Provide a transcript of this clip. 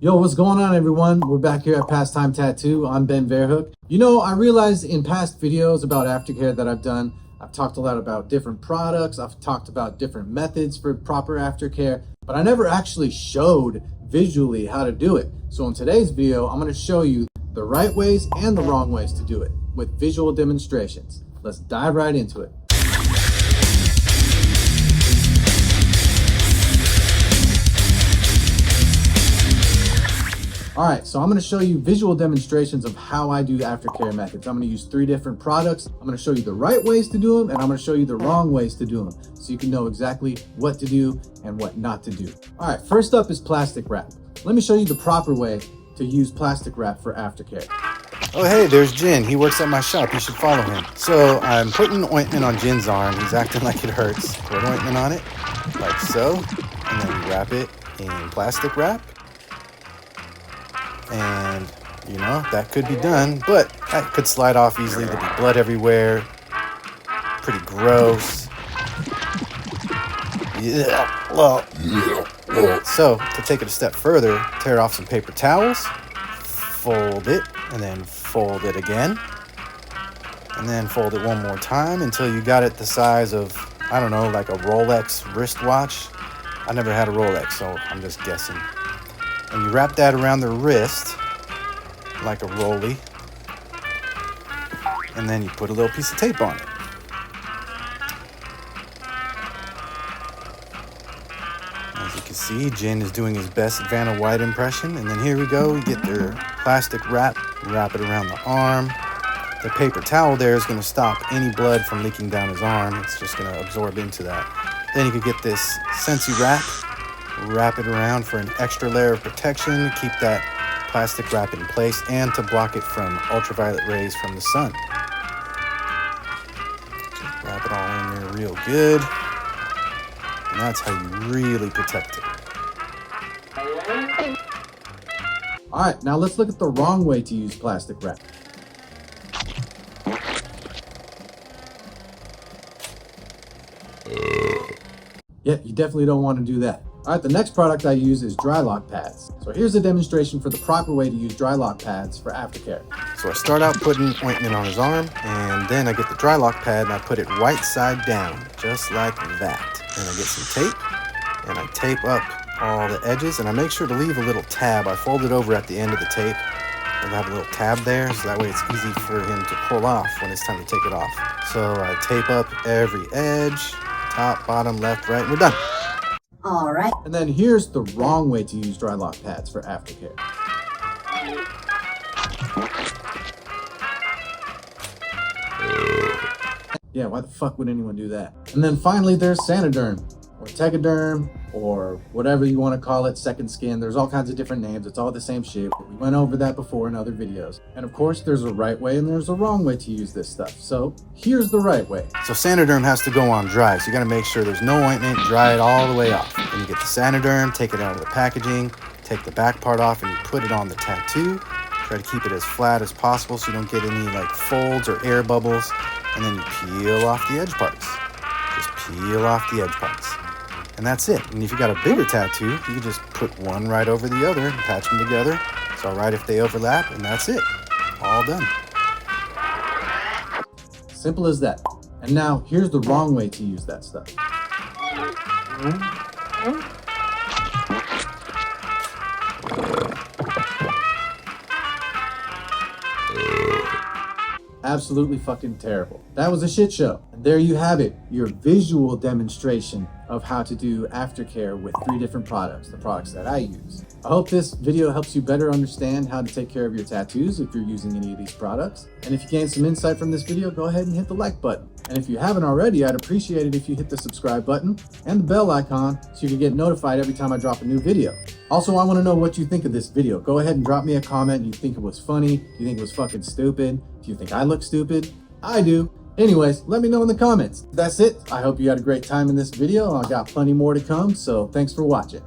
Yo, what's going on, everyone? We're back here at Pastime Tattoo. I'm Ben Verhoek. You know, I realized in past videos about aftercare that I've done, I've talked a lot about different products. I've talked about different methods for proper aftercare, but I never actually showed visually how to do it. So in today's video, I'm going to show you the right ways and the wrong ways to do it with visual demonstrations. Let's dive right into it. All right, so I'm going to show you visual demonstrations of how I do aftercare methods. I'm going to use 3 different products. I'm going to show you the right ways to do them, and I'm going to show you the wrong ways to do them, so you can know exactly what to do and what not to do. All right, first up is plastic wrap. Let me show you the proper way to use plastic wrap for aftercare. Oh, hey, there's Jin. He works at my shop. You should follow him. So I'm putting ointment on Jin's arm. He's acting like it hurts. Put ointment on it, like so, and then we wrap it in plastic wrap. And, you know, that could be done, but that could slide off easily. There'd be blood everywhere. Pretty gross. Yeah. So, to take it a step further, tear off some paper towels, fold it, and then fold it again. And then fold it one more time until you got it the size of, I don't know, like a Rolex wristwatch. I never had a Rolex, so I'm just guessing. And you wrap that around the wrist like a rolly. And then you put a little piece of tape on it. As you can see, Jin is doing his best Vanna White impression. And then here we go, we get their plastic wrap it around the arm. The paper towel there is going to stop any blood from leaking down his arm. It's just going to absorb into that. Then you could get this Sensi wrap it around for an extra layer of protection, keep that plastic wrap in place, and to block it from ultraviolet rays from the sun. Just wrap it all in there real good, and that's how you really protect it. All right, now let's look at the wrong way to use plastic wrap. Yeah, you definitely don't want to do that. All right, the next product I use is Dri-Loc Pads. So here's a demonstration for the proper way to use Dri-Loc Pads for aftercare. So I start out putting ointment on his arm, and then I get the Dri-Loc pad and I put it right side down, just like that. And I get some tape, and I tape up all the edges, and I make sure to leave a little tab. I fold it over at the end of the tape, and I have a little tab there, so that way it's easy for him to pull off when it's time to take it off. So I tape up every edge, top, bottom, left, right, and we're done. All right. And then here's the wrong way to use Dri-Loc Pads for aftercare. Yeah, why the fuck would anyone do that? And then finally there's SaniDerm, or Tegaderm, or whatever you want to call it, second skin. There's all kinds of different names. It's all the same shit. We went over that before in other videos. And of course, there's a right way and there's a wrong way to use this stuff. So here's the right way. So SaniDerm has to go on dry. So you got to make sure there's no ointment, dry it all the way off. Then you get the SaniDerm, take it out of the packaging, take the back part off, and you put it on the tattoo. Try to keep it as flat as possible so you don't get any like folds or air bubbles. And then you peel off the edge parts. Just peel off the edge parts. And that's it. And if you got a bigger tattoo, you can just put one right over the other and patch them together. It's all right if they overlap, and that's it. All done. Simple as that. And now here's the wrong way to use that stuff. Absolutely fucking terrible. That was a shit show. And there you have it, your visual demonstration of how to do aftercare with 3 different products, the products that I use. I hope this video helps you better understand how to take care of your tattoos if you're using any of these products. And if you gained some insight from this video, go ahead and hit the like button. And if you haven't already, I'd appreciate it if you hit the subscribe button and the bell icon so you can get notified every time I drop a new video. Also, I want to know what you think of this video. Go ahead and drop me a comment. You think it was funny? Do you think it was fucking stupid? Do you think I look stupid? I do. Anyways, let me know in the comments. That's it. I hope you had a great time in this video. I got plenty more to come, so thanks for watching.